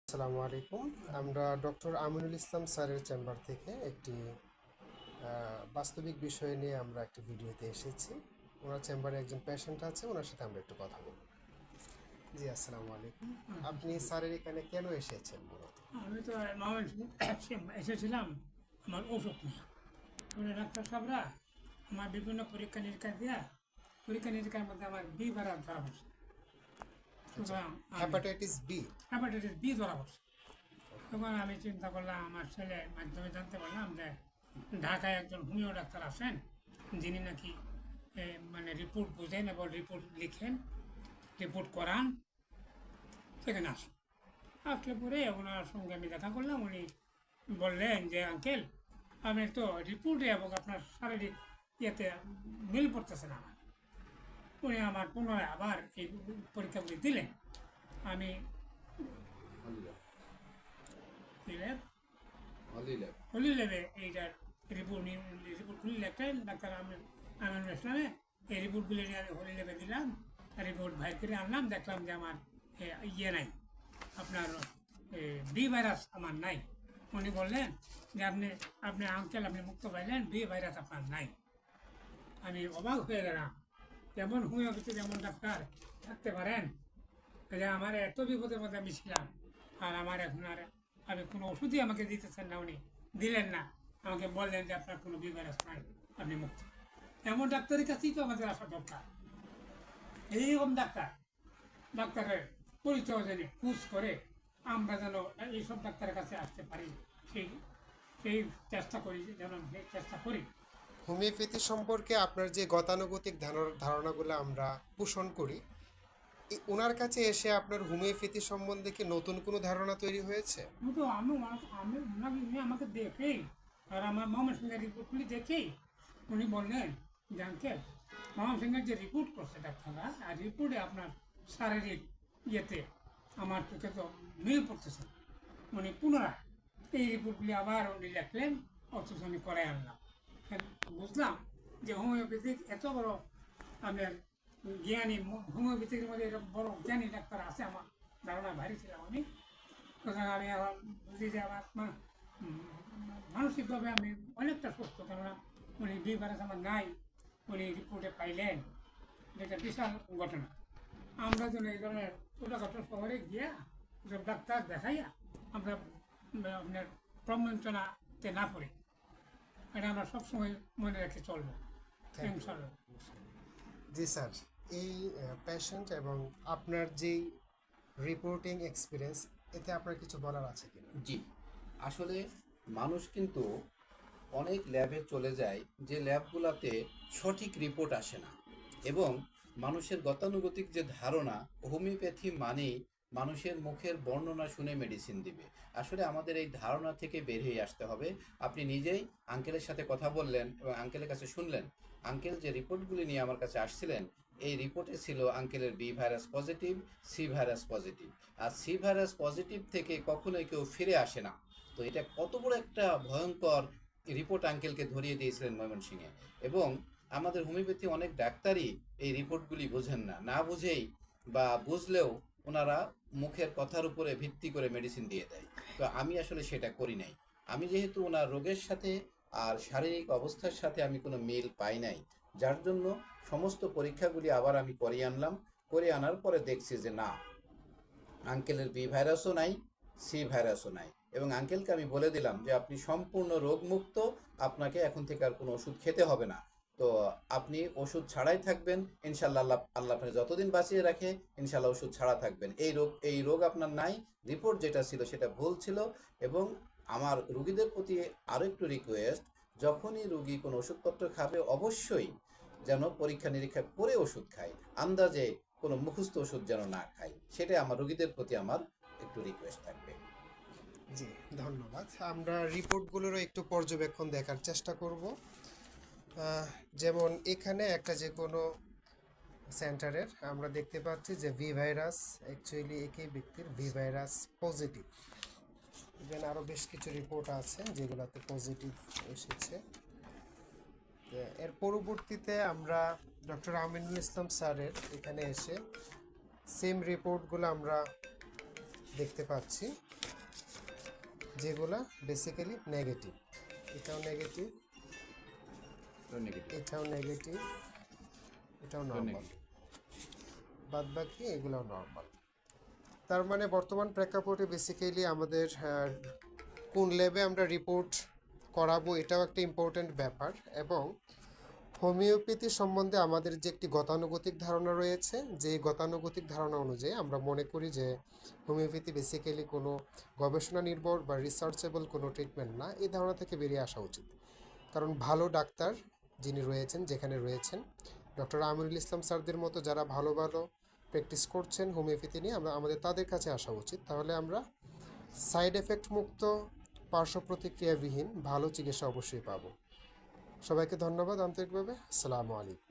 আসসালামু আলাইকুম। আমরা ডক্টর আমিনুল ইসলাম স্যারের চেম্বার থেকে একটি বাস্তবিক বিষয় নিয়ে আমরা একটি ভিডিওতে এসেছি। ওনার চেম্বারে একজন পেশেন্ট আছে, ওনার সাথে আমরা একটু কথা বলব। জি, আসসালামু আলাইকুম। আপনি স্যারের এখানে কেন এসেছেন মূলত? আমি তো এসেছিলাম আমার ওষুধ নিয়ে। মানে ডাক্তার সাহেবরা আমার বিভিন্ন পরীক্ষা নিরীক্ষা দিয়া পরীক্ষা নিরীক্ষার মধ্যে আমার বি ধরা পড়ছে। সুতরাং হেপাটাইটিস বি। হেপাটাইটিস বি ধরা পড়ছে। তখন আমি চিন্তা করলাম, আমার ছেলের মাধ্যমে জানতে পারলাম যে ঢাকায় একজন হোমিও ডাক্তার আছেন, যিনি নাকি মানে রিপোর্ট বুঝেন এবং রিপোর্ট লিখেন, রিপোর্ট করান। সেখানে আসুন। আসলে পরে ওনার সঙ্গে আমি দেখা করলাম। উনি বললেন যে আঙ্কেল, আমি তো রিপোর্টে এবং আপনার শারীরিক ইয়েতে মিল পড়তেছে না আমার। উনি আমার পুনরায় আবার এই পরীক্ষাগুলি দিলেন। আমি দিলেন হলি লেবে এইটার রিপোর্টগুলি লেখলেন ডাক্তার আমিনুল ইসলামে। এই রিপোর্টগুলি নিয়ে আমি হলি লেবে দিলাম। রিপোর্ট ভাই করে আনলাম, দেখলাম যে আমার ইয়ে নাই, আপনার বি ভাইরাস আমার নাই। উনি বললেন যে আপনি আপনি আঙ্কেল আপনি মুক্ত পাইলেন, বি ভাইরাস আপনার নাই। আমি অবাক হয়ে গেলাম, যেমন হোমিওপ্যাথি যেমন ডাক্তার থাকতে পারেন, যে আমার এত বিপদের মধ্যে আমি ছিলাম, আর আমার এখন আর আমি কোনো ওষুধই আমাকে দিতেছেন না, উনি দিলেন না। আমাকে বললেন যে আপনার কোনো বি ভাইরাস নাই, আপনি মুক্ত। এমন ডাক্তারের কাছেই তো আমাদের আসা দরকার। এইরকম ডাক্তারের পরিচয় জেনে খোঁজ করে আমরা যেন এইসব ডাক্তারের কাছে আসতে পারি, সেই সেই চেষ্টা করি, যেন চেষ্টা করি। হোমিওপ্যাথি সম্পর্কে আপনার যে গতানুগতিক ধারণাগুলো আমরা পোষণ করি, ওনার কাছে এসে আপনার হোমিওপ্যাথি সম্বন্ধে কি নতুন কোনো ধারণা তৈরি হয়েছে? কিন্তু আমি আমি উনি আমাকে দেখেই আর আমার মোহাম্মদ সিংয়ের রিপোর্টগুলি দেখেই উনি বললেন যে আঙ্কেল, মোহাম্মদ সিংয়ের যে রিপোর্ট করছে ডাক্তাররা, আর রিপোর্টে আপনার শারীরিক ইয়েতে আমার চোখে তো মিল পড়তেছে। উনি পুনরায় এই রিপোর্টগুলি আবার উনি লেখলেন, অথচ আমি করাই আনলাম। বুঝলাম যে হোমিওপ্যাথিক এত বড় আপনার জ্ঞানী, হোমিওপ্যাথির মধ্যে এরকম বড় জ্ঞানী ডাক্তার আছে, আমার ধারণা ভারী ছিলাম আমি। সুতরাং আমি এখন বুঝি যে আমার মানসিকভাবে আমি অনেকটা সুস্থ, কেননা উনি বি ভাইরাস আমার নাই, উনি রিপোর্টে পাইলেন। এটা বিশাল ঘটনা। আমরা যেন এই ধরনের ছোটোখাটো শহরে গিয়া সব ডাক্তার দেখাইয়া আমরা আপনার প্রবঞ্চনাতে না পড়ি, এটা আমরা সবসময় মনে রেখে চলবো, ইনশাল্লাহ। জি স্যার, এই পেশেন্ট এবং আপনার যেই রিপোর্টিং এক্সপিরিয়েন্স, এতে আপনার কিছু বলার আছে কিনা? জি, আসলে মানুষ কিন্তু অনেক ল্যাবে চলে যায়, যে ল্যাবগুলোতে সঠিক রিপোর্ট আসে না, এবং মানুষের গতানুগতিক যে ধারণা হোমিওপ্যাথি মানেই মানুষের মুখের বর্ণনা শুনে মেডিসিন দিবে। আসলে আমাদের এই ধারণা থেকে বের হয়ে আসতে হবে। আপনি নিজেই আঙ্কেলের সাথে কথা বললেন এবং আঙ্কেলের কাছে শুনলেন, আঙ্কেল যে রিপোর্টগুলি নিয়ে আমার কাছে আসছিলেন, এই রিপোর্টে ছিল আঙ্কেলের B virus positive, C virus positive. আর সি ভাইরাস পজিটিভ থেকে কখনোই কেউ ফিরে আসে না। তো এটা কত বড় একটা ভয়ঙ্কর রিপোর্ট আঙ্কেলকে ধরিয়ে দিয়েছিলেন ময়মনসিংহে। এবং আমাদের হোমিওপ্যাথি অনেক ডাক্তারই এই রিপোর্টগুলি বোঝেন না, না বুঝেই বা বুঝলেও ওনারা মুখের কথার উপরে ভিত্তি করে মেডিসিন দিয়ে দেয়। তো আমি আসলে সেটা করি নাই। আমি যেহেতু ওনার রোগের সাথে আর শারীরিক অবস্থার সাথে আমি কোনো মিল পাই নাই, যার জন্য সমস্ত পরীক্ষাগুলি আবার আমি করিয়ে আনলাম। করে আনার পরে দেখছি যে না, আঙ্কেলের বি ভাইরাসও নাই, সি ভাইরাসও নাই। এবং আঙ্কেলকে আমি বলে দিলাম যে আপনি সম্পূর্ণ রোগমুক্ত, আপনাকে এখন থেকে আর কোনো ওষুধ খেতে হবে না। তো আপনি ওষুধ ছাড়াই থাকবেন ইনশাল্লাহ। আল্লাহ আপনাকে যতদিন বাঁচিয়ে রাখে ইনশাল্লাহ ওষুধ ছাড়া থাকবেন। এই রোগ আপনার নাই। রিপোর্ট যেটা ছিল সেটা ভুল ছিল। এবং আমার রুগীদের প্রতি আরও একটু রিকোয়েস্ট, যখনই রুগী কোনো ওষুধপত্র খাবে অবশ্যই যেন পরীক্ষা নিরীক্ষা করে ওষুধ খায়, আন্দাজে কোনো মুখস্থ ওষুধ যেন না খায়। সেটাই আমার রোগীদের প্রতি আমার একটু রিকোয়েস্ট থাকবে। জি, ধন্যবাদ। আমরা রিপোর্টগুলোরও একটু পর্যবেক্ষণ দেখার চেষ্টা করব। যেমন এখানে একটা যে কোনো সেন্টারের আমরা দেখতে পাচ্ছি যে ভি ভাইরাস, অ্যাকচুয়ালি একই ব্যক্তির ভি ভাইরাস পজিটিভ। ইভেন আরও বেশ কিছু রিপোর্ট আছে যেগুলোতে পজিটিভ এসেছে। এর পরবর্তীতে আমরা ডক্টর আমিনুল ইসলাম স্যারের এখানে এসে সেম রিপোর্টগুলো আমরা দেখতে পাচ্ছি। যেগুলা বেসিক্যালি নেগেটিভ। এটাও নেগেটিভ, নেগেটিভ, এটাও নেগেটিভ, এটাও নর্মাল, বাদ বাকি এগুলোও নর্মাল। তার মানে বর্তমান প্রেক্ষাপটে বেসিক্যালি আমাদের কোন ল্যাবে আমরা রিপোর্ট করাবো এটাও একটা ইম্পর্ট্যান্ট ব্যাপার। এবং হোমিওপ্যাথি সম্বন্ধে আমাদের যে একটি গতানুগতিক ধারণা রয়েছে, যে গতানুগতিক ধারণা অনুযায়ী আমরা মনে করি যে হোমিওপ্যাথি বেসিক্যালি কোনো গবেষণা নির্ভর বা রিসার্চেবল কোনো ট্রিটমেন্ট না, এই ধারণা থেকে বেরিয়ে আসা উচিত। কারণ ভালো ডাক্তার যিনি রয়েছেন, যেখানে রয়েছেন ডক্টর আমিনুল ইসলাম স্যারদের মতো যারা ভালো ভালো প্র্যাকটিস করছেন হোমিওপ্যাথি নিয়ে, আমাদের তাদের কাছে আসা উচিত। তাহলে আমরা সাইড এফেক্ট মুক্ত, পার্শ্ব প্রতিক্রিয়াবিহীন ভালো চিকিৎসা অবশ্যই পাবো। সবাইকে ধন্যবাদ আন্তরিকভাবে। আসসালামু আলাইকুম।